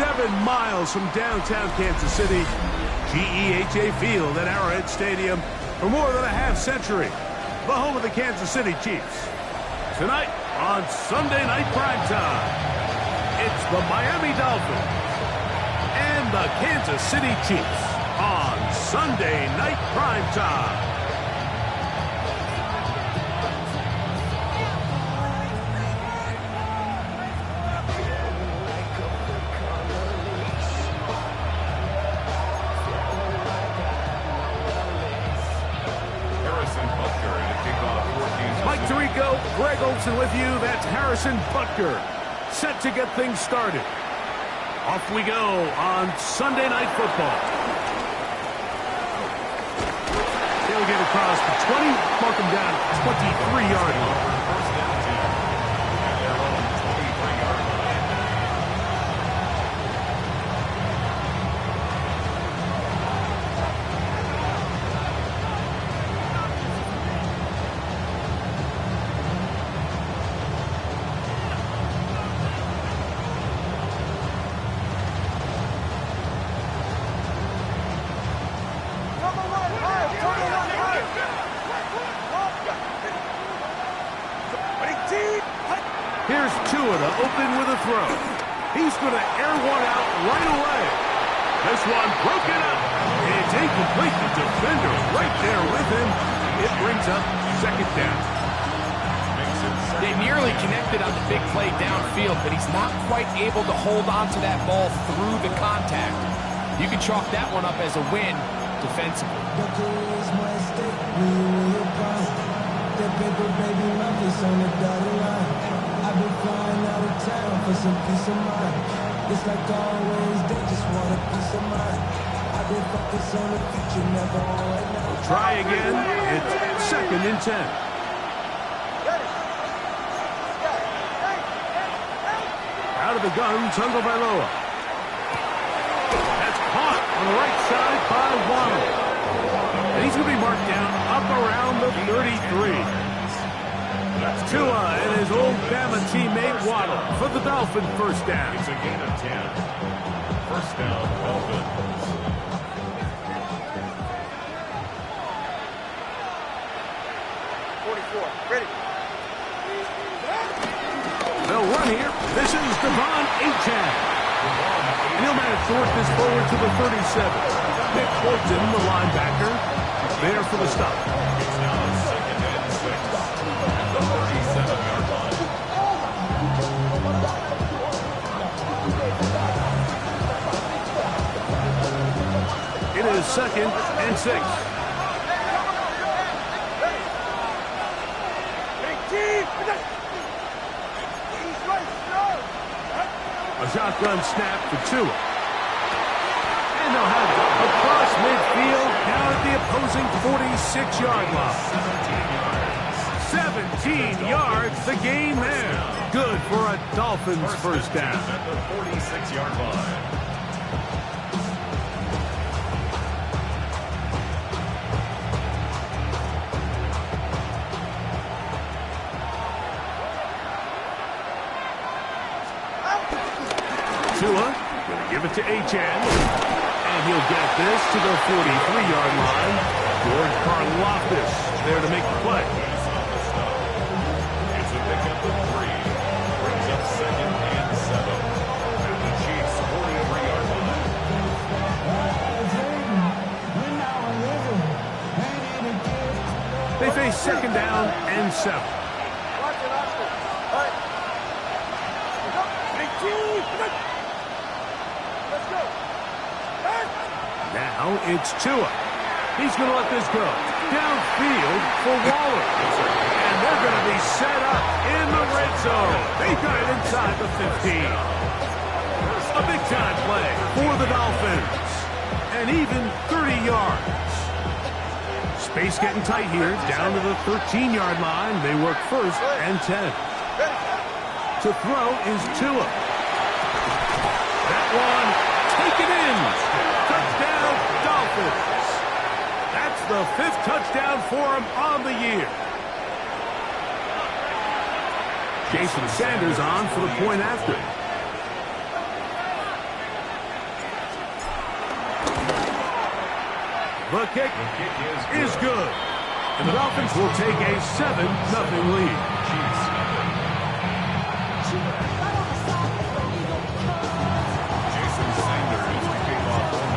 7 miles from downtown Kansas City, GEHA Field at Arrowhead Stadium for more than a half-century, the home of the Kansas City Chiefs. Tonight on Sunday Night Primetime, it's the Miami Dolphins and the Kansas City Chiefs on Sunday Night Primetime. Mike Tirico, Greg Olsen with you. That's Harrison Butker, set to get things started. Off we go on Sunday Night Football. He'll get across the 20, mark him down at 23-yard line. Here's Tua to open with a throw. He's going to air one out right away. This one broken up. It's incomplete. The defender right there with him. It brings up second down. They nearly connected on the big play downfield, but he's not quite able to hold on to that ball through the contact. You can chalk that one up as a win defensively. I've been flying out of town for some peace of mind. It's like always, they just want a piece of mind. I've been focused on the future, never on right now. We'll try again. It's second and 10. Out of the gun, Tagovailoa. That's caught on the right side by Waddle. And he's going to be marked down up around the 33. Tua and his old Bama teammate Waddle for the Dolphin first down. It's a gain of 10. First down, Dolphins. 44, ready. They'll run here. This is Devon Achane. And he'll manage to work this forward to the 37. Nick Bolton, the linebacker, there for the stop. It's now second and 6 at the 37-yard line. It is second and 6. A shotgun snap for Tua. And they'll have it across midfield down at the opposing 46-yard line. 17 yards, the gain there. Good for a Dolphins first down. At the 46-yard line. Tua going to give it to Achane. And he'll get this to the 43-yard line. George Karlaftis there to make the play. It's a pickup of 3. Brings up second and 7 at the Chiefs' 43-yard line. They face second down and 7. Watch it, Oscar. All right. Big team. Let's go. Now it's Tua. He's going to let this go. Downfield for Waller. And they're going to be set up in the red zone. They've got it inside the 15. A big-time play for the Dolphins. And even 30 yards. Space getting tight here. Down to the 13-yard line. They work first and 10. To throw is Tua. That one taken in. Touchdown, Dolphins. That's the 5th touchdown for him on the year. Jason Sanders on for the point after. The kick is good. And the Dolphins will take a 7-0 lead.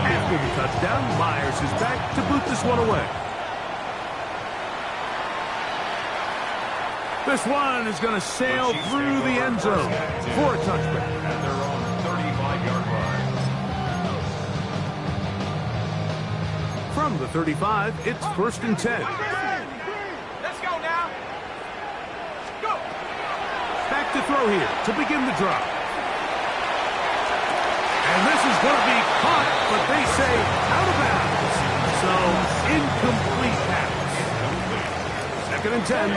After the touchdown, Myers is back to boot this one away. This one is going to sail through the end zone for a touchback. At their own 35-yard line. From the 35, it's 1st and 10. Let's go now. Go. Back to throw here to begin the drive. And this is going to be caught, but they say out of bounds. So, incomplete pass. 2nd and 10.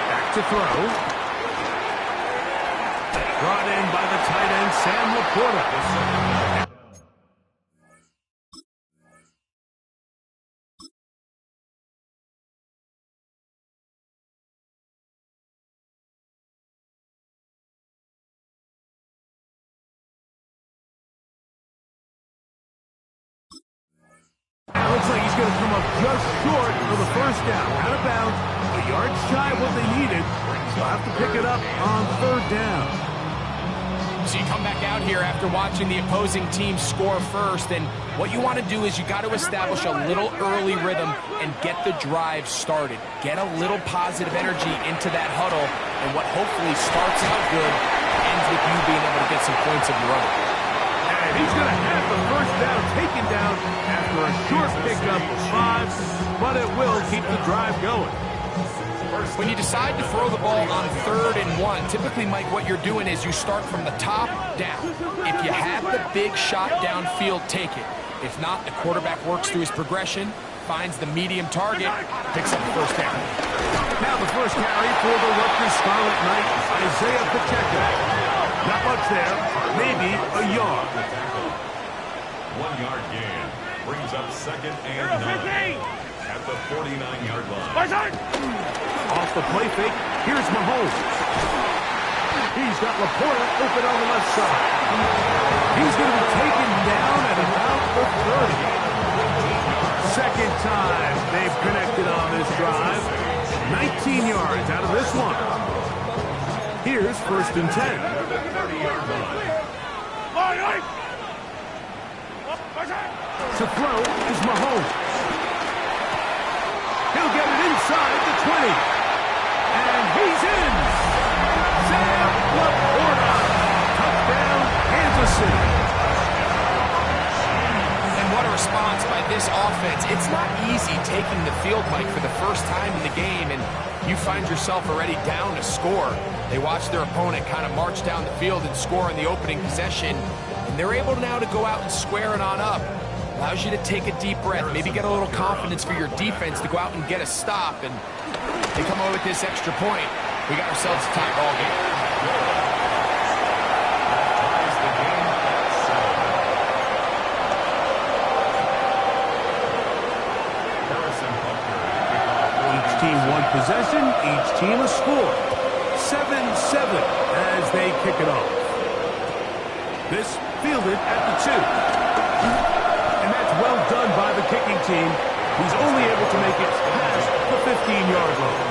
Back to throw. Brought in by the tight end, Sam Laporta. Looks like he's going to come up just short of the 1st down. Out of bounds, a yard shy of what they needed. They'll have to pick it up on 3rd down. So you come back out here after watching the opposing team score first, and what you want to do is you got to establish a little early rhythm and get the drive started. Get a little positive energy into that huddle, and what hopefully starts out good ends with you being able to get some points of your own. And he's going to have the 1st down taken down after a short pickup of 5, but it will keep the drive going. When you decide to throw the ball on 3rd and 1, typically, Mike, what you're doing is you start from the top down. If you have the big shot downfield, take it. If not, the quarterback works through his progression, finds the medium target, picks up the 1st down. Now the 1st carry for the Rutgers Scarlet Knights, Isaiah Pacheco. Not much there, maybe a yard. 1-yard gain brings up 2nd and 9 at the 49-yard line. Off the play fake, here's Mahomes. He's got Laporta open on the left side. He's going to be taken down at about the 30. 2nd time they've connected on this drive. 19 yards out of this one. Here's 1st and 10. To throw is Mahomes. He'll get it inside the 20. And he's in. Sam Laporta. Touchdown, Kansas City. And what a response by this offense. It's not easy taking the field, Mike, for the first time in the game, and you find yourself already down to score. They watch their opponent kind of march down the field and score in the opening possession, and they're able now to go out and square it on up. Allows you to take a deep breath, maybe get a little confidence for your defense to go out and get a stop, and they come away with this extra point. We got ourselves a tie ball game. Each team one possession, each team a score. 7-7 as they kick it off. This fielded at the 2. And that's well done by the kicking team. He's only able to make it past the 15-yard line.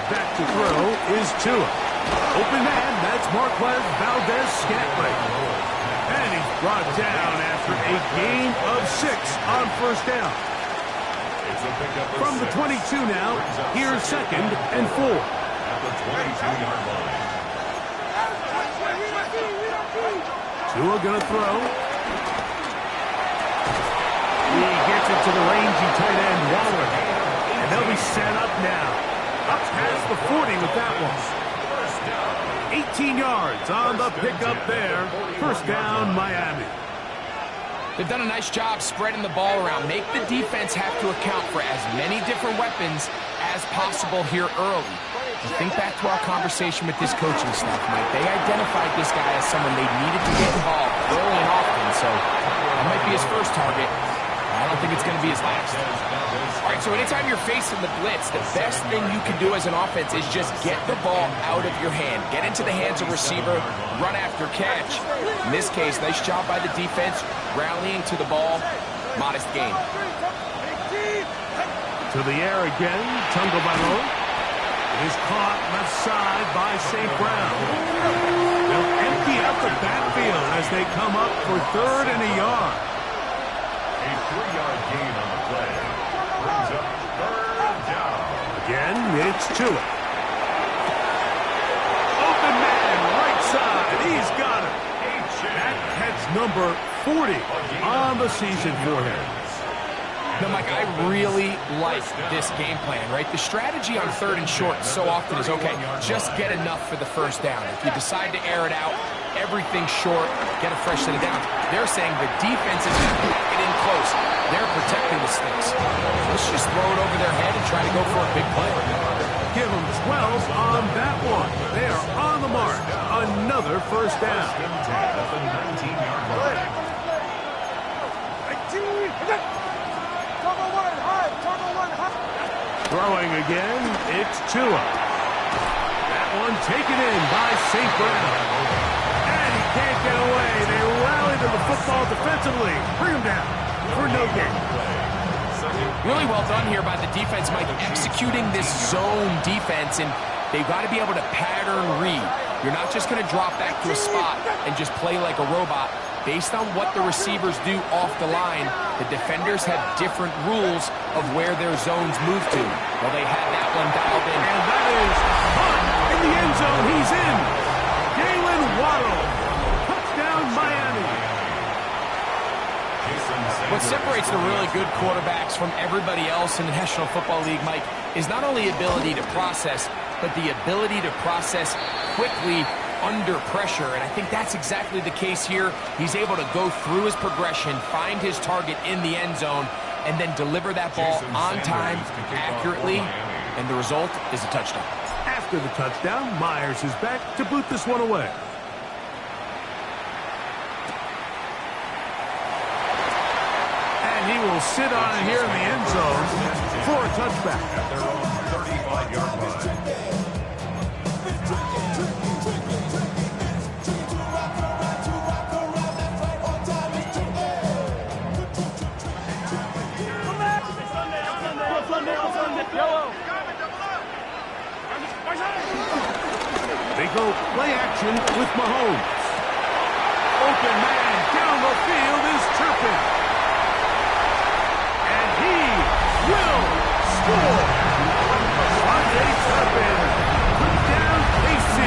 Back to throw is Tua. Open man, that's Marquez Valdez-Scantling. And he's brought down after a gain of 6 on 1st down. From the 22 now, here's 2nd and 4. At the 22-yard line. Tua gonna throw. He gets it to the rangy tight end, Waller. And they'll be set up now. Up past the 40 with that one. 18 yards on the pickup there. 1st down, Miami. They've done a nice job spreading the ball around. Make the defense have to account for as many different weapons as possible here early. And think back to our conversation with this coaching staff, Mike. They identified this guy as someone they needed to get involved early and often, so that might be his first target. I don't think it's going to be his last. All right, so anytime you're facing the blitz, the best thing you can do as an offense is just get the ball out of your hand. Get into the hands of receiver, run after catch. In this case, nice job by the defense, rallying to the ball. Modest gain. To the air again, Tagovailoa is caught left side by St. Brown. They'll empty out the backfield as they come up for 3rd and a yard. A 3-yard gain on the play. Brings up 3rd down. Again, it's Tua. Open man, right side. He's got it. That catch number 40 on the season for him. No, Mike, I really like this game plan, right? The strategy on 3rd and short so often is, okay, just get enough for the first down. If you decide to air it out, everything short, get a fresh set of downs. They're saying the defense is going to get in close. They're protecting the sticks. Let's just throw it over their head and try to go for a big play. Give them 12 on that one. They are on the mark. Another first down. At the 19-yard line. Throwing again, it's Tua. That one taken in by St. Brown. And he can't get away. They rally to the football defensively. Bring him down for no gain. Really well done here by the defense, Mike, executing this zone defense, and they've got to be able to pattern read. You're not just going to drop back to a spot and just play like a robot. Based on what the receivers do off the line, the defenders have different rules of where their zones move to. Well, they had that one dialed in. And that is caught in the end zone. He's in. Jalen Waddle. Touchdown, Miami. What separates the really good quarterbacks from everybody else in the National Football League, Mike, is not only ability to process, but the ability to process quickly under pressure, and I think that's exactly the case here. He's able to go through his progression, find his target in the end zone, and then deliver that ball on time, accurately, and the result is a touchdown. After the touchdown, Myers is back to boot this one away. And he will sit on it here in the end zone for a touchback. At their own 35-yard line. They go play action with Mahomes. Open man down the field is Turpin. And he will score. Sunday Turpin put down KC.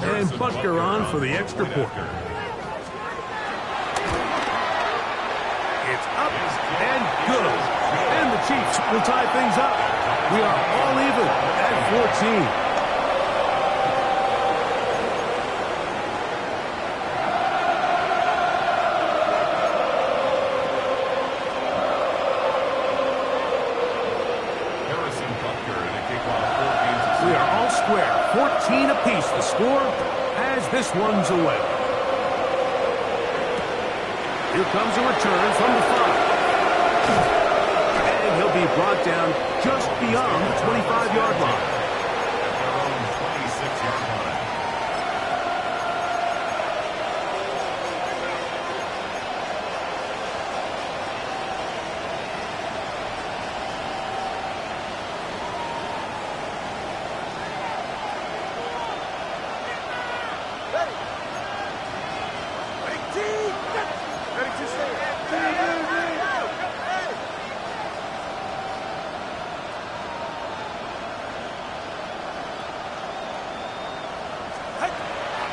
And Butker on for the extra point. It's up and good. And the Chiefs will tie things up. We are all even at 14. We are all square, 14 apiece the score as this one's away. Here comes a return from the 5. And he'll be brought down just beyond the 25-yard line. At their own 26-yard line.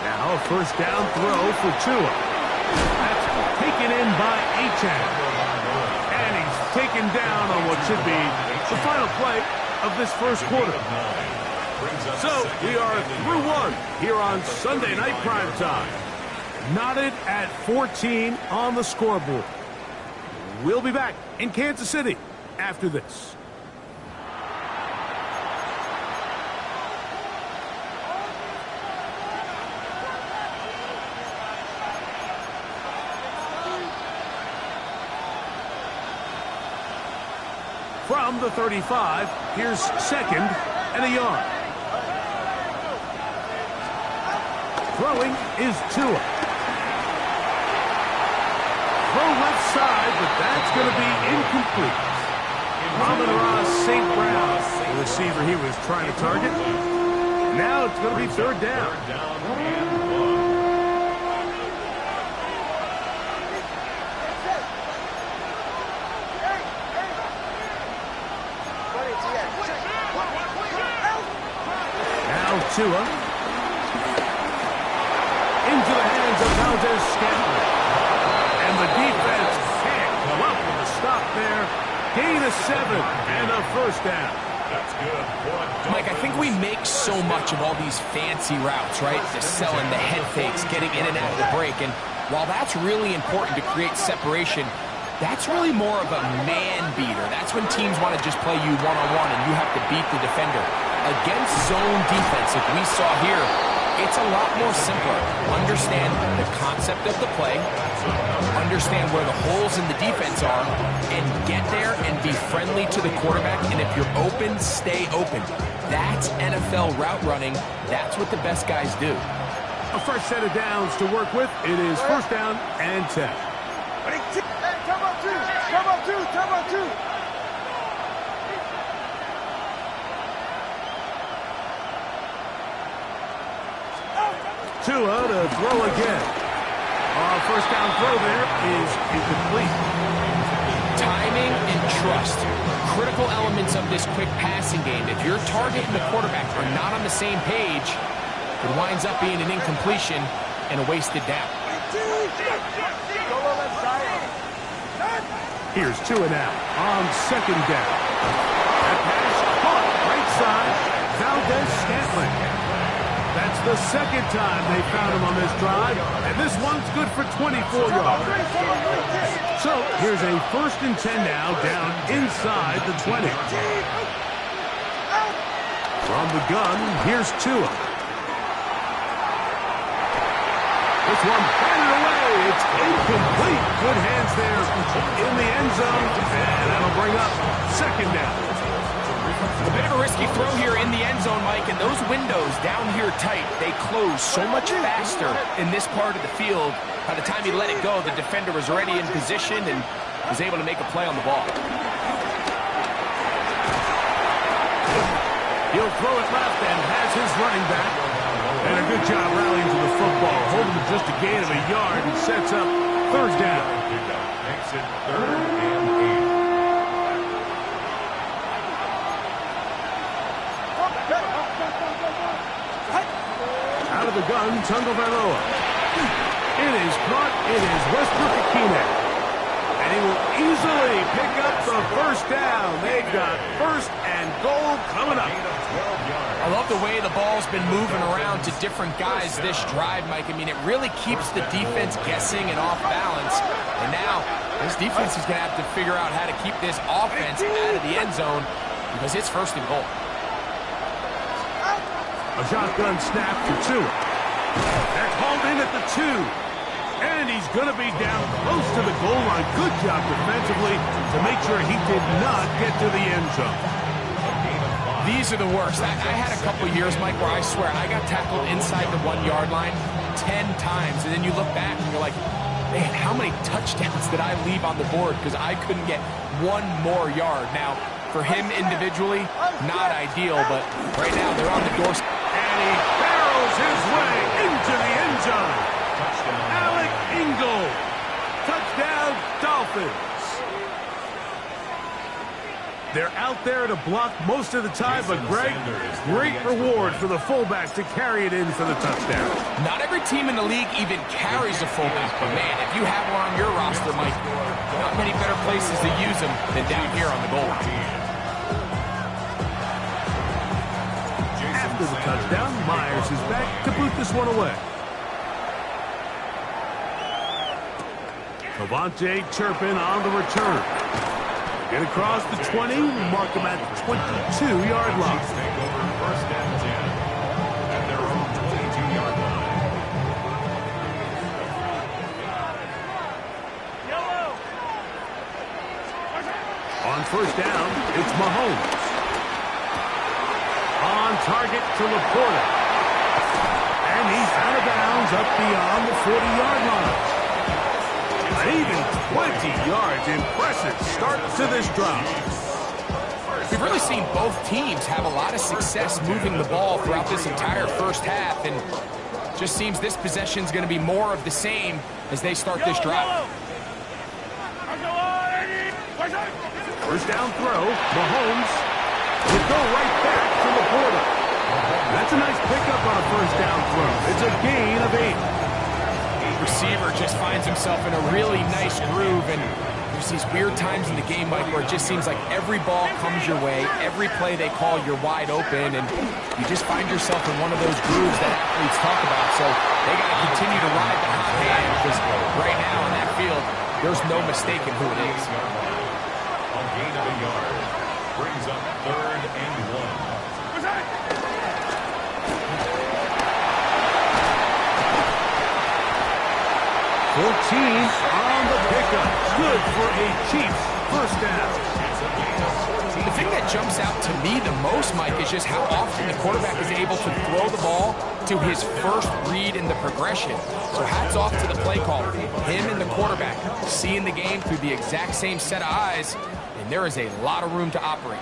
Now, first down throw for Tua. That's taken in by Achane. And he's taken down on what should be the final play of this first quarter. So we are through one here on Sunday Night Primetime. Knotted at 14 on the scoreboard. We'll be back in Kansas City after this. From the 35, here's second and a yard. Throwing is Tua. Throw left side, but that's going to be incomplete. Amon-Ra St. Brown, the receiver he was trying to target. Now it's going to be third down. Tua into the hands of Valdes-Scantling. And the defense can't come up with a stop there. Gain of 7 and a first down. That's good. Mike, I think we make so much of all these fancy routes, right? The selling, the head fakes, getting in and out of the break. And while that's really important to create separation, that's really more of a man beater. That's when teams want to just play you one-on-one and you have to beat the defender. Against zone defense, like we saw here, it's a lot more simpler. Understand the concept of the play, understand where the holes in the defense are, and get there and be friendly to the quarterback. And if you're open, stay open. That's NFL route running. That's what the best guys do. A fresh set of downs to work with. It is first down and 10. Come on, two. Tua to throw again. First down throw there is incomplete. Timing and trust, critical elements of this quick passing game. If your target and the quarterback are not on the same page, it winds up being an incompletion and a wasted down. Here's Tua now on second down. That pass caught right side, Valdes-Scantling. That's the second time they found him on this drive, and this one's good for 24 yards. So here's a first and 10 now, down inside the 20. From the gun, here's Tua. This one batted away. It's incomplete. Good hands there in the end zone, and that'll bring up second down. A bit of a risky throw here in the end zone, Mike, and those windows down here tight, they close so much faster in this part of the field. By the time he let it go, the defender was already in position and was able to make a play on the ball. He'll throw it left and has his running back. And a good job rallying to the football. Holding him just a gain of a yard and sets up third down. Makes it 3rd and 8. Out of the gun, Tagovailoa. It is caught. It is Westbrook-Ikhine. And he will easily pick up the first down. They've got first and goal coming up. I love the way the ball's been moving around to different guys this drive, Mike. I mean, it really keeps the defense guessing and off balance. And now, this defense is going to have to figure out how to keep this offense out of the end zone because it's first and goal. A shotgun snap to Tua. They're called in at the 2. And he's going to be down close to the goal line. Good job defensively to make sure he did not get to the end zone. These are the worst. I had a couple years, Mike, where I swear I got tackled inside the 1-yard line 10 times. And then you look back and you're like, man, how many touchdowns did I leave on the board because I couldn't get one more yard? Now, for him individually, not ideal, but right now they're on the doorstep. And he barrels his way into the end zone. Alec Ingold. Touchdown, Dolphins. They're out there to block most of the time, but Greg, great reward for the fullback to carry it in for the touchdown. Not every team in the league even carries a fullback, but man, if you have one on your roster, Mike, not many better places to use them than down here on the goal line. After the touchdown, Myers is back to boot this one away. Cavante Turpin on the return. Get across the 20, mark him at the 22-yard line. Take over first and 10 at their own 22-yard line. On first down, it's Mahomes. On target to Laporta. And he's out of bounds up beyond the 40-yard line. An even 20 yards. Impressive start to this drive. We've really seen both teams have a lot of success moving the ball throughout this entire first half, and just seems this possession is going to be more of the same as they start this drive. First down throw, Mahomes will go right back to Laporta. That's a nice pickup on a first down throw. It's a gain of 8. Receiver just finds himself in a really nice groove, and there's these weird times in the game, Mike, where it just seems like every ball comes your way, every play they call, you're wide open, and you just find yourself in one of those grooves that athletes talk about. So they got to continue to ride the hot hand, because right now on that field, there's no mistaking who it is. A gain of a yard brings up 3rd and 1. 14 on the pickup. Good for a Chiefs first down. The thing that jumps out to me the most, Mike, is just how often the quarterback is able to throw the ball to his first read in the progression. So hats off to the play caller. Him and the quarterback seeing the game through the exact same set of eyes, and there is a lot of room to operate.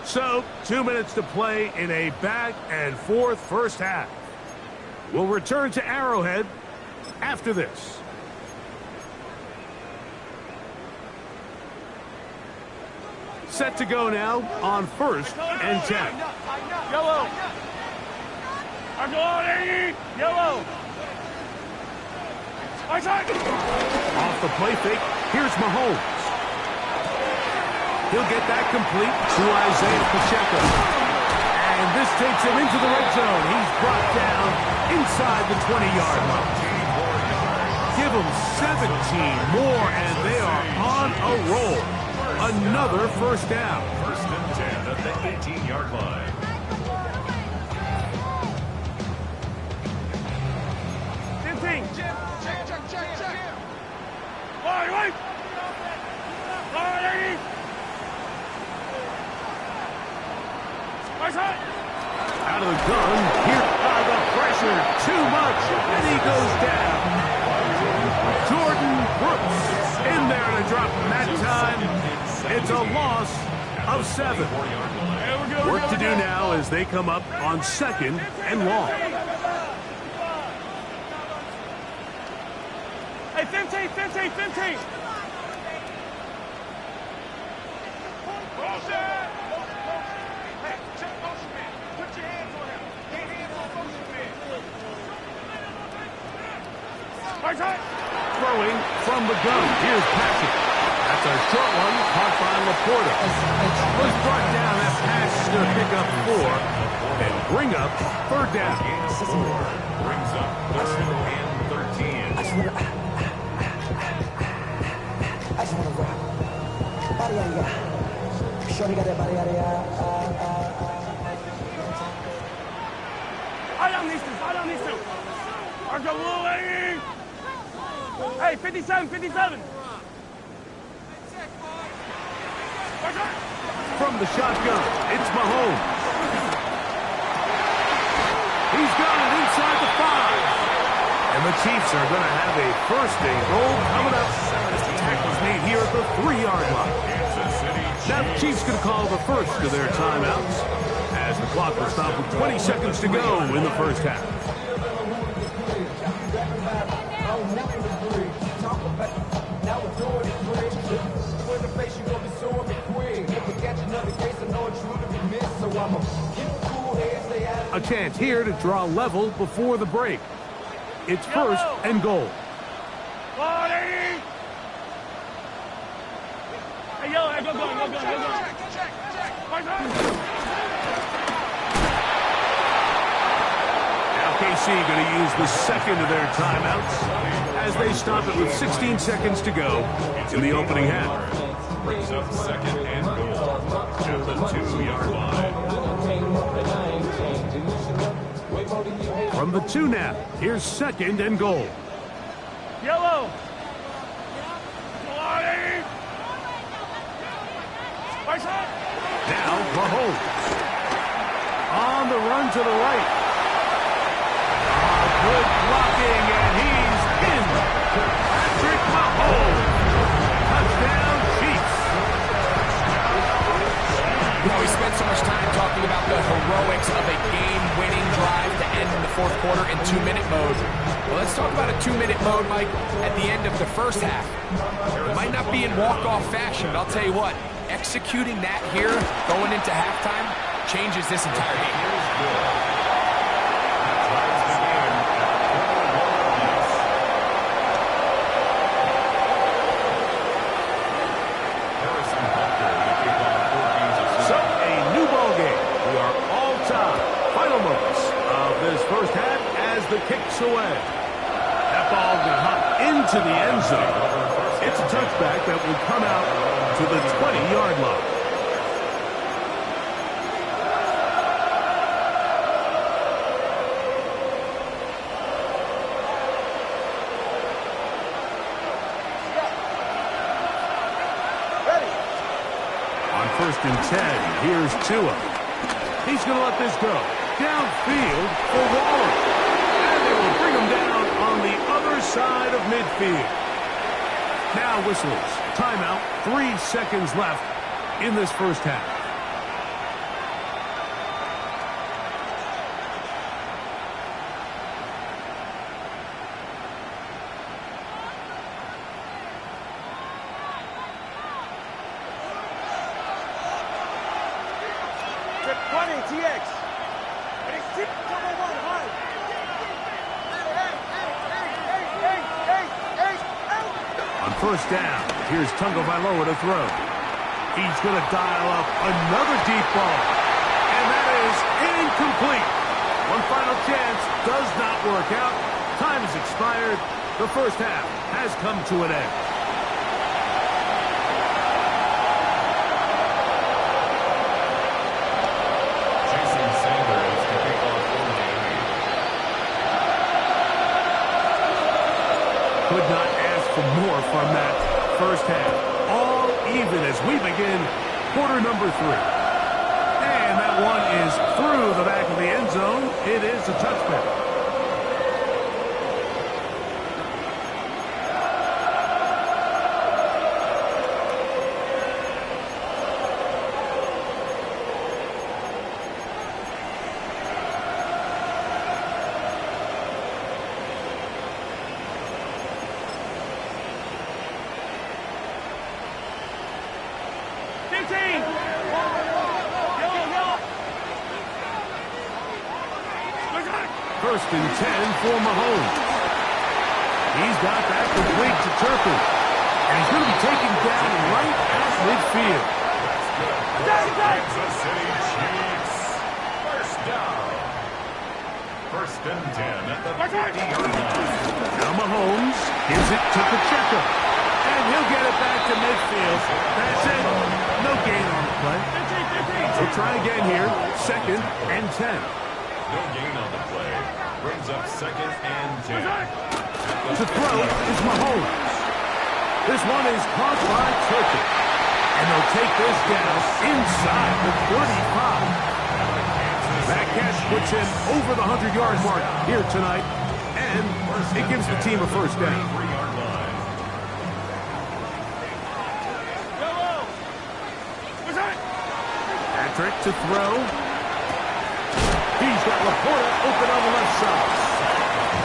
So, 2 minutes to play in a back-and-forth first half. We'll return to Arrowhead after this. Set to go now on 1st and 10. Yellow. Yellow. Off the play fake, here's Mahomes. He'll get that complete to Isaiah Pacheco. And this takes him into the red zone. He's brought down inside the 20-yard line. Give them 17 more, and they are on a roll. Another first down. 1st and 10 at the 18-yard line. Check. Out of the gun, here by the pressure, too much, and he goes down. Jordan Brooks in there to drop him that time. It's a loss of 7. Work to do now as they come up on 2nd and long. Hey, 15. Throwing from the gun. Here's Patrick. That's a short one, caught by Laporta. Was brought down. That pass is going to pick up 4 and bring up 3rd down. Brings up 3rd and 13. I just want to rock. Body area. Shorty got that body area. I don't need to. Hey, 57. From the shotgun, it's Mahomes. He's got it inside the 5. And the Chiefs are going to have a first and goal coming up as the tackle's made here at the 3-yard line. Kansas City Now the Chiefs going to call the first of their timeouts as the clock will stop with 20 seconds to go in the first half. A chance here to draw level before the break. It's first and goal. Hey, yellow, hey, go. Now KC going to use the second of their timeouts as they stop it with 16 seconds to go in the opening half. Brings up second and goal at the 2-yard line. From the 2 now, here's second and goal. Yellow. Now Mahomes. On the run to the right. Good blocking, and he's in. Patrick Mahomes. Touchdown, Chiefs. You know, we spent so much time talking about the heroics of a game-winning drive to end in the fourth quarter in 2-minute mode. Well, let's talk about a 2-minute mode, Mike, at the end of the first half. It might not be in walk-off fashion, but I'll tell you what, executing that here, going into halftime, changes this entire game. So, a new ball game. We are all tied. Final moments of this first half as the kick's away. That ball going to hop into the end zone. It's a touchback that will come out to the 20-yard line. On first and 10, here's Tua. He's going to let this go. Downfield for Waller. And they will bring him down on the other side of midfield. Now whistles. Timeout. 3 seconds left in this first half. TX. On first down, here's Tagovailoa to throw. He's going to dial up another deep ball. And that is incomplete. One final chance does not work out. Time has expired. The first half has come to an end. Could not ask for more from that first half. All even as we begin quarter number 3. And that one is through the back of the end zone. It is a touchback. First and 10 for Mahomes. He's got that complete to Turpin. And he's going to be taken down right at midfield. Kansas City Chiefs. First down. First and 10 at the 50-yard line. Now Mahomes gives it to Pacheco. And he'll get it back to midfield. That's it. No gain on the play. So try again here. Second and 10. No gain on the play. Brings up second and 10. To throw is Mahomes. This one is caught by Turpin. And they'll take this down inside the 35. That catch puts him over the 100-yard mark here tonight. And it gives the team a first down. 3-yard line. Patrick to throw. He's got Laporta open on the left side.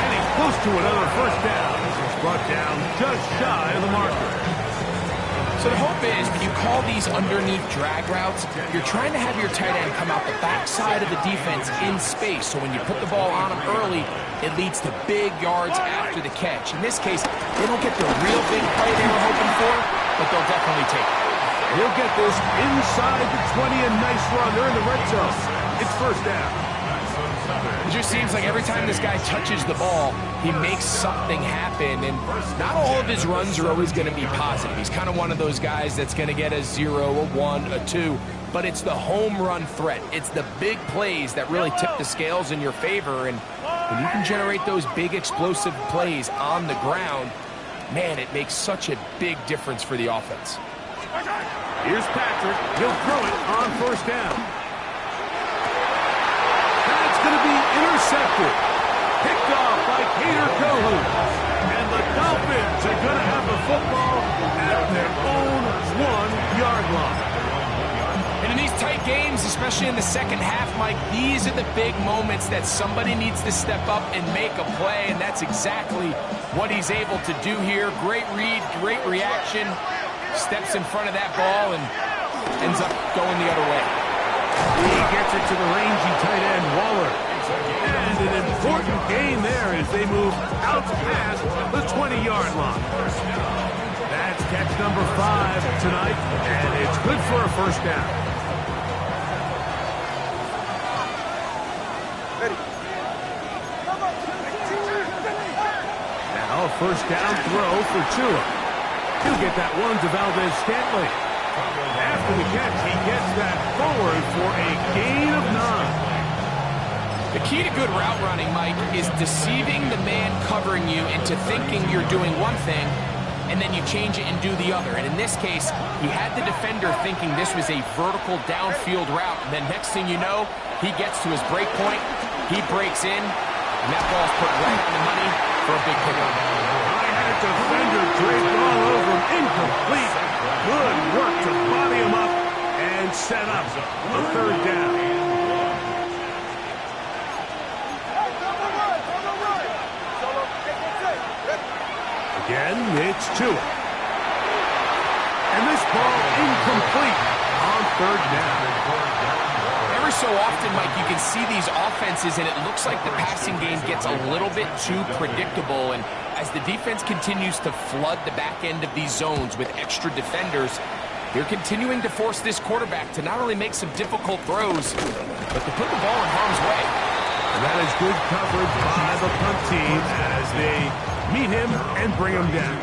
And he's close to another first down. He's brought down just shy of the marker. So the hope is when you call these underneath drag routes, you're trying to have your tight end come out the backside of the defense in space. So when you put the ball on him early, it leads to big yards after the catch. In this case, they don't get the real big play they were hoping for, but they'll definitely take it. He'll get this inside the 20, a nice run. They're in the red zone. It's first down. It just seems like every time this guy touches the ball, he makes something happen, and not all of his runs are always going to be positive. He's kind of one of those guys that's going to get a 0, a 1, a 2, but it's the home run threat. It's the big plays that really tip the scales in your favor, and when you can generate those big explosive plays on the ground, man, it makes such a big difference for the offense. Here's Patrick. He'll throw it on first down. That's going to be intercepted. Picked off by Kader Kohou. And the Dolphins are going to have the football at their own 1-yard line. And in these tight games, especially in the second half, Mike, these are the big moments that somebody needs to step up and make a play, and that's exactly what he's able to do here. Great read, great reaction. Steps in front of that ball and ends up going the other way. He gets it to the rangy tight end, Waller. And an important gain there as they move out past the 20-yard line. That's catch number 5 tonight, and it's good for a first down. Now a first down throw for Tua. He'll get that one to Valdez-Scantling. After the catch, he gets that forward for a gain of 9. The key to good route running, Mike, is deceiving the man covering you into thinking you're doing one thing, and then you change it and do the other. And in this case, he had the defender thinking this was a vertical downfield route, and then next thing you know, he gets to his break point, he breaks in, and that ball's put right on the money for a big pickup. Defender draped all over him, incomplete. Good work to body him up and set up a third down. Again, it's Tua. And this ball incomplete on third down. Every so often, Mike, you can see these offenses, and it looks like the passing game gets a little bit too predictable, and as the defense continues to flood the back end of these zones with extra defenders, they're continuing to force this quarterback to not only make some difficult throws, but to put the ball in harm's way. And that is good coverage by the punt team as they meet him and bring him down.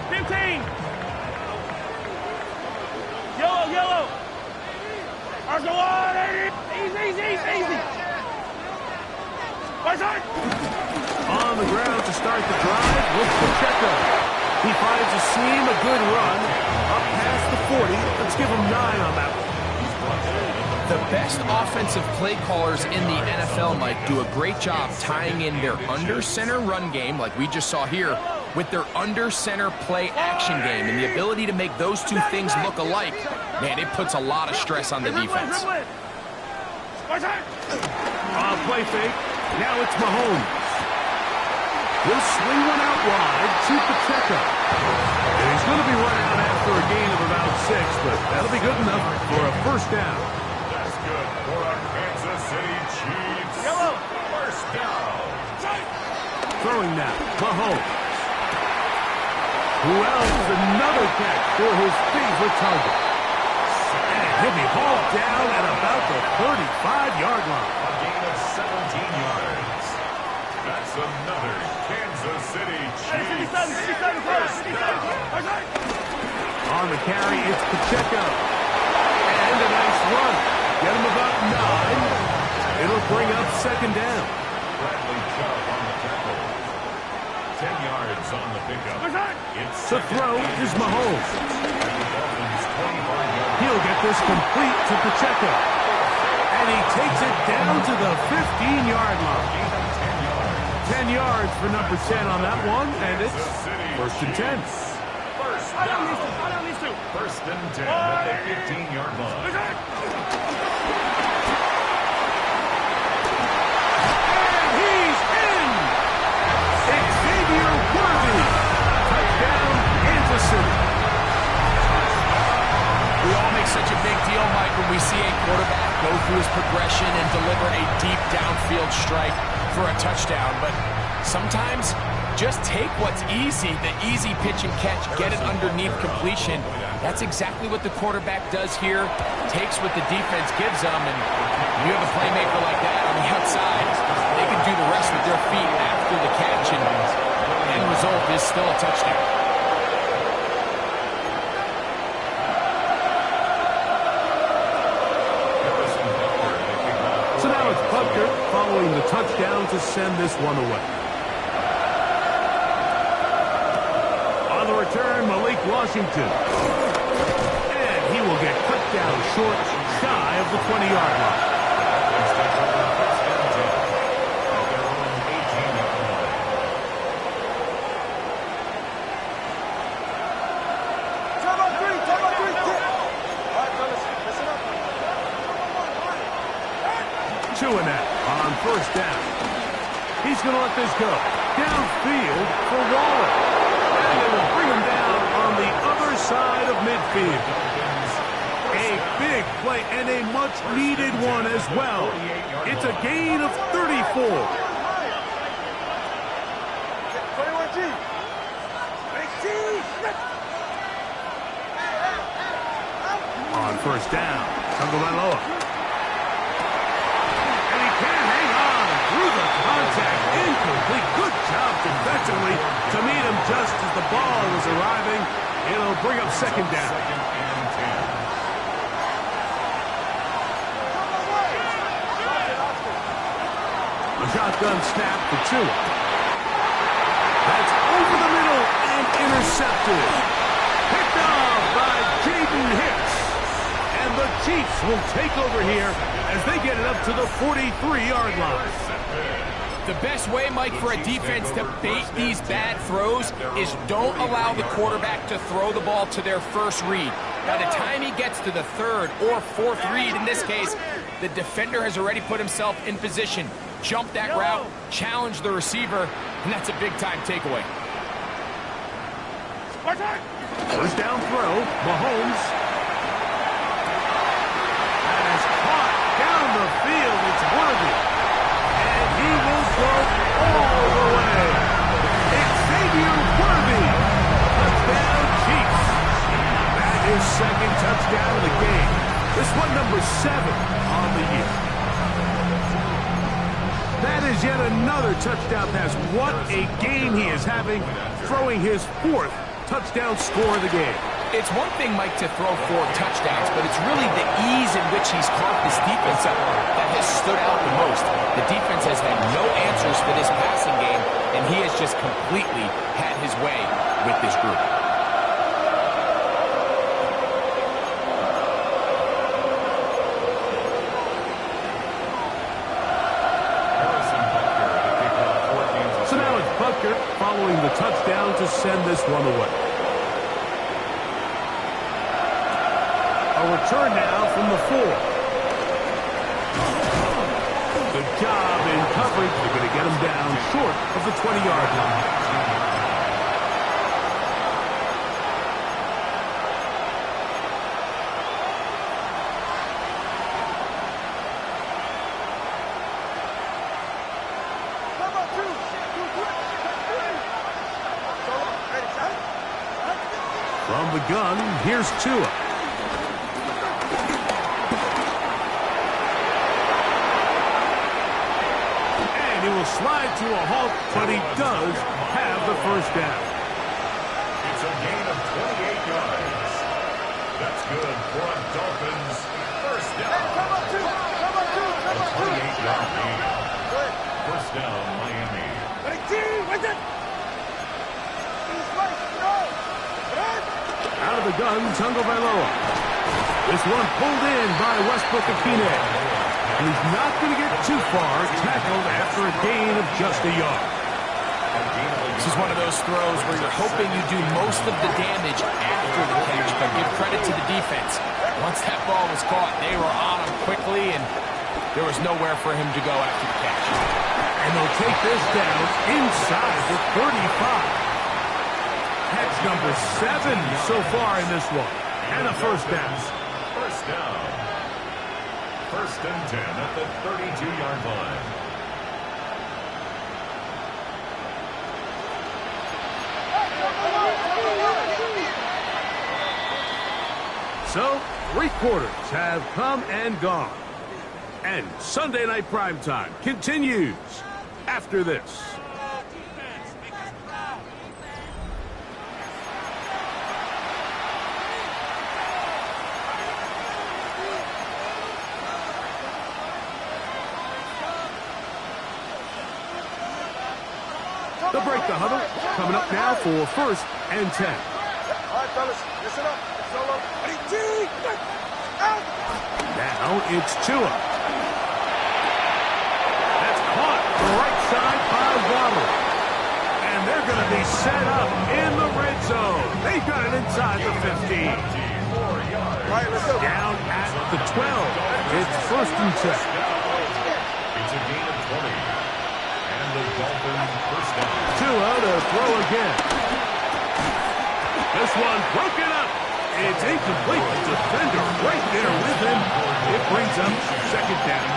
15! Yellow! Arsenal 180! Easy! On the ground to start the drive with Pacheco. He finds a seam, a good run, up past the 40. Let's give him 9 on that one. The best offensive play callers in the NFL, Mike, do a great job tying in their under-center run game, like we just saw here, with their under-center play action game. And the ability to make those two things look alike, man, it puts a lot of stress on the defense. Play fake. Now it's Mahomes. He'll swing one out wide to Pacheco. And he's going to be run out after a gain of about 6, but that'll be good enough for a first down. That's good for our Kansas City Chiefs. First down. Throwing now, Mahomes. Who else? Another catch for his favorite target. And he'll be hauled down at about the 35-yard line. A gain of 17 yards. That's another Kansas City Chiefs. First down. On the carry, it's Pacheco. And a nice run. Get him about 9. It'll bring up second down. Bradley Chubb on the tackle. 10 yards on the pickup. It's The throw is Mahomes. He'll get this complete to Pacheco. And he takes it down to the 15-yard line. 10 yards for number 10 on that one, and it's first and 10. First down. First and 10 at the 15-yard line. And he's in! Xavier Worthy! Touchdown, Kansas City. We all make such a big deal, Mike, when we see a quarterback go through his progression and deliver a deep downfield strike for a touchdown. But sometimes, just take what's easy, the easy pitch and catch, get it underneath completion. That's exactly what the quarterback does here. Takes what the defense gives them, and you have a playmaker like that on the outside, they can do the rest with their feet after the catch, and the end result is still a touchdown. So now it's Butker following the touchdown to send this one away. On the return, Malik Washington. And he will get cut down short, shy of the 20-yard line. Chuanet on first down. He's going to let this go. Downfield for Waller. And they will bring him down on the other side of midfield. A big play and a much-needed one as well. It's a gain of 34. On first down, Tagovailoa. Contact incomplete. Good job defensively to meet him just as the ball was arriving. It'll bring up second down. A shotgun snap for Tua. That's over the middle and intercepted. Picked off by Jaden Hicks. And the Chiefs will take over here as they get it up to the 43-yard line. The best way, Mike, for a defense to bait these bad throws is don't allow the quarterback to throw the ball to their first read. By the time he gets to the third or fourth read, in this case, the defender has already put himself in position. Jump that route, challenge the receiver, and that's a big-time takeaway. First down throw, Mahomes. That is caught down the field. It's Worthy. And he will go all the way. Xavier Worthy. Touchdown, Chiefs. That is second touchdown of the game. This one number 7 on the year. That is yet another touchdown pass. What a game he is having, throwing his 4th touchdown score of the game. It's one thing, Mike, to throw 4 touchdowns, but it's really the ease in which he's caught this defense up that has stood out the most. The defense has had no answers for this passing game, and he has just completely had his way with this group. So now it's Butker following the touchdown to send this one away. A return now from the 4. Good job in coverage. They're going to get him down short of the 20-yard line. From the gun, here's Tua. He will slide to a halt, but he does have the first down. It's a gain of 28 yards. That's good for a Dolphins first down. A 28-yard gain. First down, Miami. Out of the gun, Tagovailoa. This one pulled in by Westbrook-Ikhine. And he's not going to get too far, tackled after a gain of just a yard. This is one of those throws where you're hoping you do most of the damage after the catch, but give credit to the defense. Once that ball was caught, they were on him quickly, and there was nowhere for him to go after the catch. And they'll take this down inside the 35. Catch number 7 so far in this one. And a first down. First down. 1st and 10 at the 32-yard line. So, 3 quarters have come and gone. And Sunday Night Primetime continues after this. They'll break the huddle. Coming up now for 1st and 10. All right, fellas, listen up. Solo. Now it's Tua. That's caught right side by Waddle. And they're going to be set up in the red zone. They got it inside the 15. All right, let's go. Down at the 12. It's 1st and 10. It's a gain of 20. And the Dolphins first down. Tua to throw again. This one broken up. It's incomplete. The defender right there with him. It brings up 2nd down.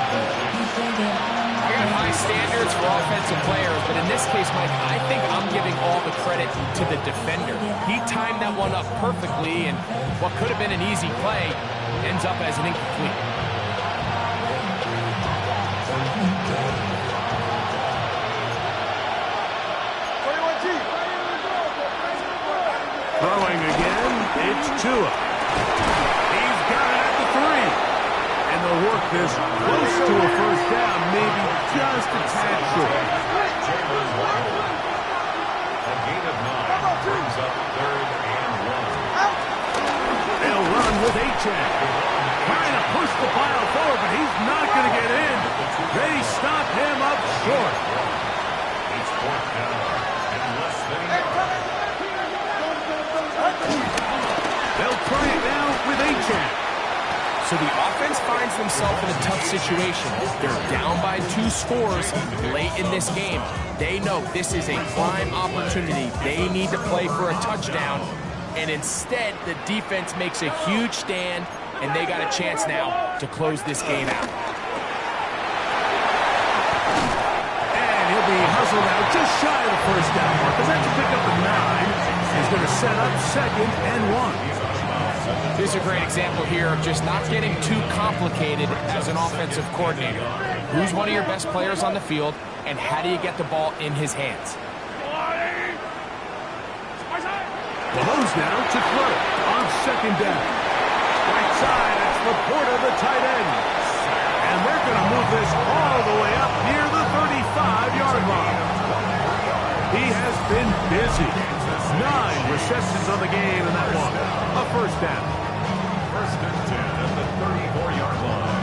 I got high standards for offensive players, but in this case, Mike, I think I'm giving all the credit to the defender. He timed that one up perfectly, and what could have been an easy play ends up as an incomplete. Throwing again, it's Tua. He's got it at the 3. And they'll work this close to a first down, maybe just a tad short. A gain of 9 brings up 3rd and 1. They'll run with Achane. Trying to push the pile forward, but he's not going to get in. They stop him up short. It's 4th down and less than a yard. They'll try it now with Achane. So the offense finds themselves in a tough situation. They're down by 2 scores late in this game. They know this is a prime opportunity. They need to play for a touchdown. And instead, the defense makes a huge stand, and they got a chance now to close this game out. And he'll be hustled out just shy of the first down mark. As that's a pick up at 9. He's going to set up 2nd and 1. This is a great example here of just not getting too complicated as an offensive coordinator. Who's one of your best players on the field, and how do you get the ball in his hands? Mahomes now to throw on 2nd down. Right side, that's Laporta, the tight end. And they're going to move this all the way up near the 35-yard line. He has been busy. 9 receptions on the game in that one. A first down. 1st and 10 at the 34-yard line.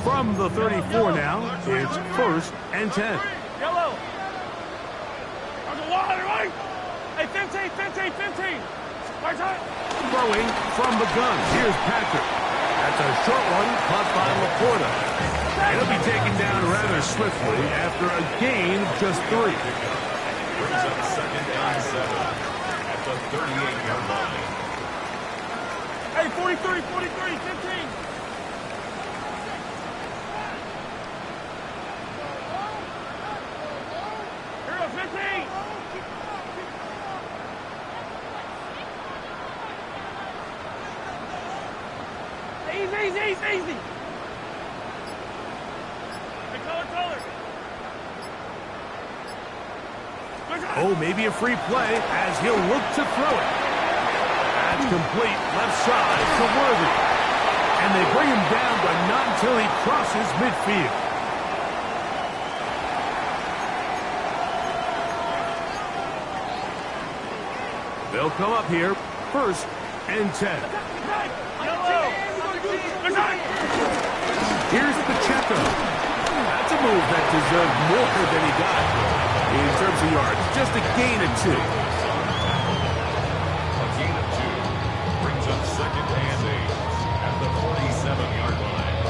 From the 34 now, it's 1st and 10. Yellow. On the water, right? Hey, 15. Right side. Throwing from the gun. Here's Patrick. That's a short one caught by Laporta. He'll be taken down rather swiftly after a gain of just 3. Brings up 2nd and 7 at the 38-yard line. Hey, 43, 15. Here we go, 15. Easy. Hey, color. Oh, maybe a free play as he'll look to throw it. That's complete left side to Worthy. And they bring him down, but not until he crosses midfield. They'll come up here, 1st and 10. Here's Pacheco. That's a move that deserved more than he got in terms of yards. Just a gain of 2. A gain of 2 brings up second and 8 at the 47-yard line.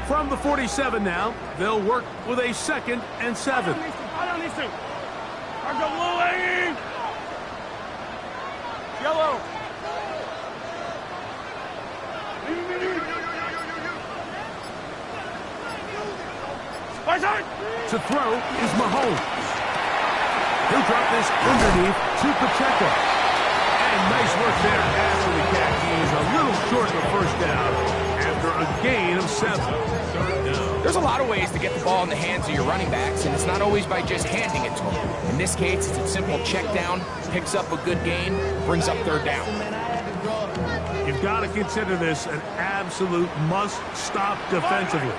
From the 47 now, they'll work with a 2nd and 7. I don't need to. I go blue hanging. Yellow. To throw is Mahomes. He'll drop this underneath to Pacheco. And nice work there after the catch. He's a little short of first down after a gain of 7. There's a lot of ways to get the ball in the hands of your running backs, and it's not always by just handing it to them. In this case, it's a simple check down, picks up a good gain, brings up 3rd down. You've got to consider this an absolute must-stop defensively.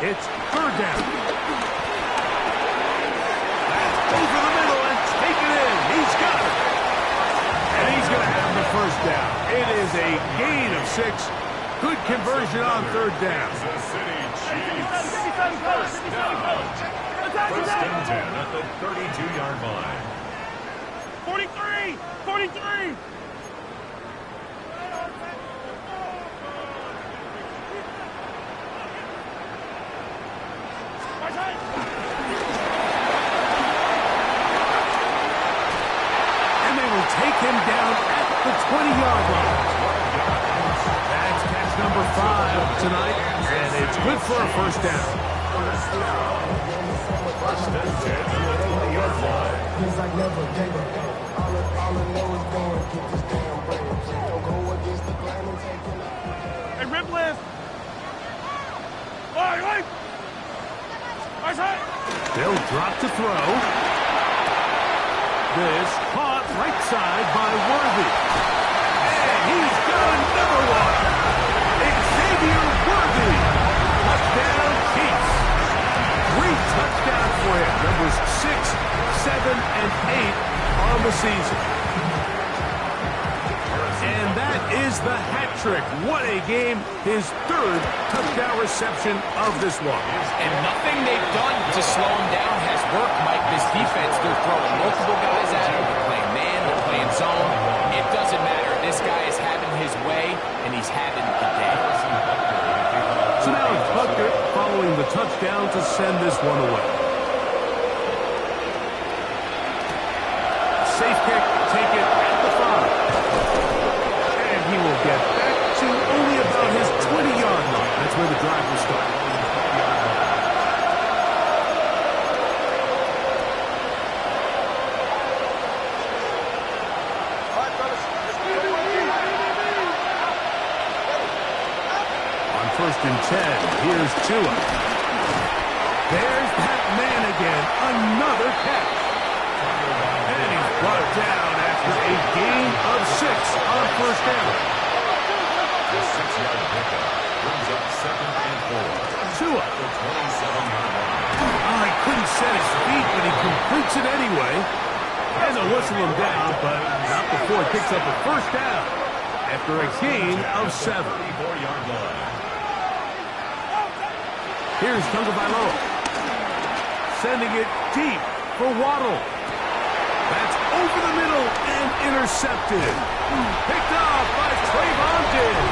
It's 3rd down. Over the middle and take it in. He's got it. And he's going to have the first down. It is a gain of 6. Good conversion on 3rd down. Kansas City Chiefs. First down. First and 10 at the 32-yard line. 43! 43! And they will take him down at the 20-yard line. That's catch number 5 tonight, and it's good for a first down. First and 10 at the 20-yard line. Feels like never gave up. All I know is going to get this damn bread. Don't go against the plan and take it up. Hey, rip lift! Wait! Nice hit! They'll drop to throw. This caught right side by Worthy. And he's got another one. Xavier Worthy. Touchdown Chiefs. 3 touchdowns for him. Numbers 6, 7, and 8 on the season. And that is the hat trick. What a game. His 3rd touchdown reception of this one. And nothing they've done to slow him down has worked, Mike. This defense, they're throwing multiple guys at him. They're playing man, they're playing zone. It doesn't matter. This guy is having his way, and he's having the day. So now it's Butker following the touchdown to send this one away. Safe kick, take it at the 5. And he will get back to only about his 20-yard line. That's where the drive will start. On 1st and 10, here's Tua. There's that man again. Another catch. And he's brought down after a gain of 6 on 1st down. The 6-yard pickup brings up 2nd and 4. Tua. The 27-yard line. He couldn't set his feet, but he completes it anyway. And they'll whistle him down, but not before he picks up a first down after a gain of 7. 34-yard line. Here's Tagovailoa. Sending it deep for Waddle. That's over the middle and intercepted. Picked off by Trayvon Diggs.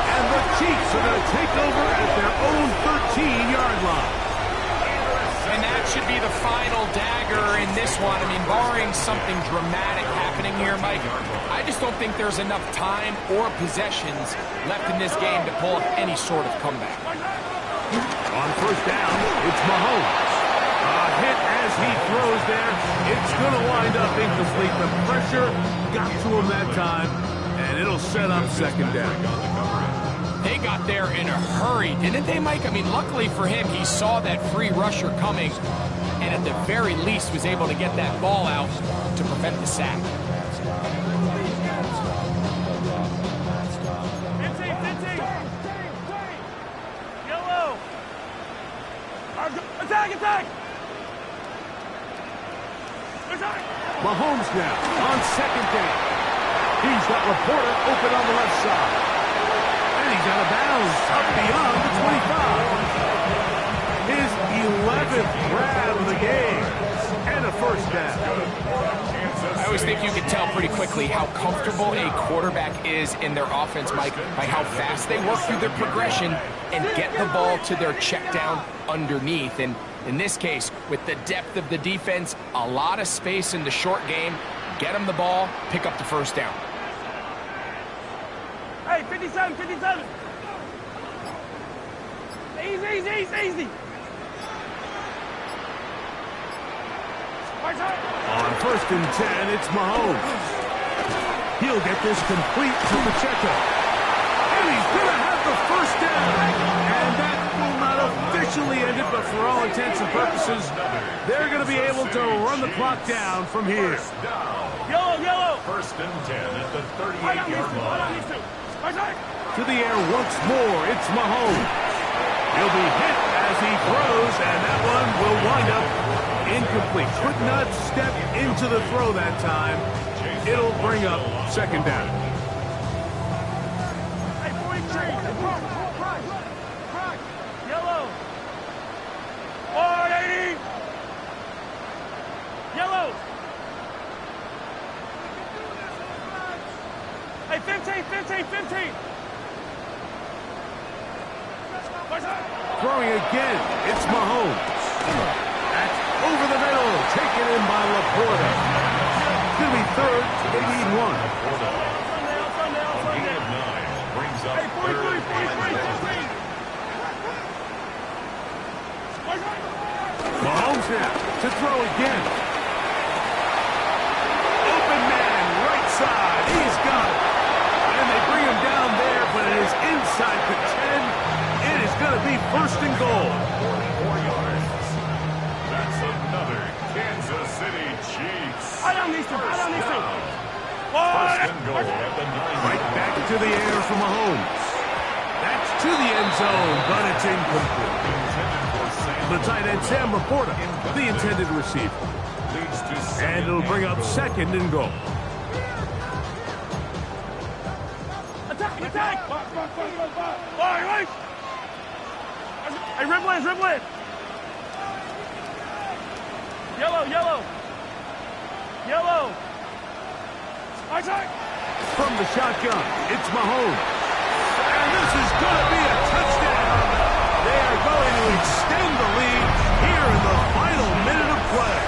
And the Chiefs are going to take over at their own 13-yard line. And that should be the final dagger in this one. I mean, barring something dramatic happening here, Mike, I just don't think there's enough time or possessions left in this game to pull up any sort of comeback. On 1st down, it's Mahomes. A hit as he throws there. It's going to wind up incomplete. The pressure got to him that time, and it'll set up 2nd down. They got there in a hurry, didn't they, Mike? I mean, luckily for him, he saw that free rusher coming, and at the very least was able to get that ball out to prevent the sack. Yellow! Attack! Mahomes Mahomes now on second down. He's got Laporta open on the left side. And he's out of bounds up beyond the 25. His 11th grab of the game. And a first down. I always think you can tell pretty quickly how comfortable a quarterback is in their offense, Mike, by how fast they work through their progression and get the ball to their check down underneath. And in this case, with the depth of the defense, a lot of space in the short game, get them the ball, pick up the first down. Hey, 57, 57. Easy. On first and 10, it's Mahomes. He'll get this complete to Pacheco. And he's going to have the first down. And that will not officially end it, but for all intents and purposes, they're going to be able to run the clock down from here. Yellow. First and 10 at the 38-yard line. To the air once more, it's Mahomes. He'll be hit as he throws, and that one will wind up incomplete. Could not step into the throw that time. It'll bring up second down. Yellow. 180. Yellow. Hey, 15. Throwing again, it's Mahomes. That's over the middle, taken in by Laporta. It's going to be third, they need one. Gain of 9 brings up third. Mahomes now to throw again. Open man, right side, he's got it. And they bring him down there, but it is inside the 10. It is going to be first and goal. 4 yards. That's another Kansas City Chiefs. I don't need to. First and goal at the 9. Right back to the air for Mahomes. That's to the end zone, but it's incomplete. The tight end, Sam Laporta, the intended receiver. And it'll bring up second and goal. Attack! Right! Hey, dribble in! Yellow! Attack! From the shotgun, it's Mahomes. And this is going to be a touchdown. They are going to extend the lead here in the final minute of play.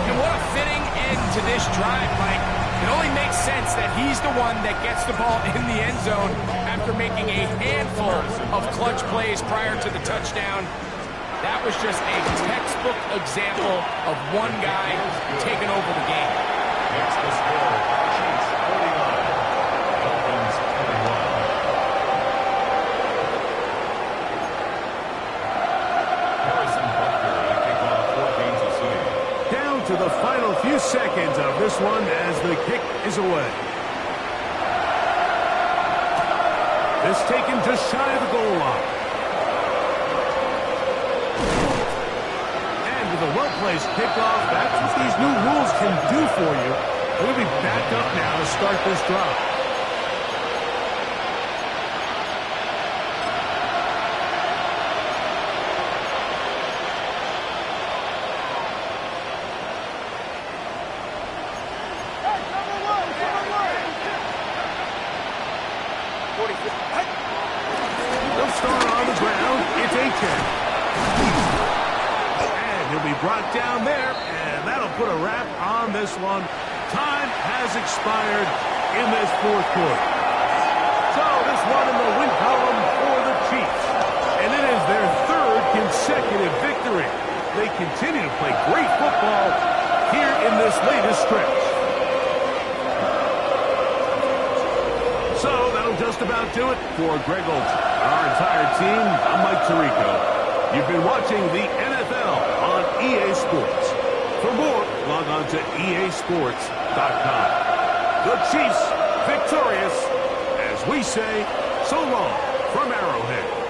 And what a fitting end to this drive, Mike. It only makes sense that he's the one that gets the ball in the end zone after making a handful of clutch plays prior to the touchdown. That was just a textbook example of one guy taking over the game. Next to score, Chiefs 49, Dolphins 21. Harrison Butker to kick off for Kansas City. Down to the final few seconds of this one as the kick is away. This taken just shy of the goal line. And with a well-placed kickoff, that's what these new rules can do for you. We'll be back up now to start this drive. They'll start on the ground. It's Achane. And he'll be brought down there, and that'll put a wrap on this one. Time has expired in this fourth quarter. So this one in the win column for the Chiefs. And it is their third consecutive victory. They continue to play great football here in this latest stretch. So that'll just about do it for Greg Olsen and our entire team. I'm Mike Tirico. You've been watching the NFL on EA Sports. For more, log on to easports.com. The Chiefs victorious, as we say, so long from Arrowhead.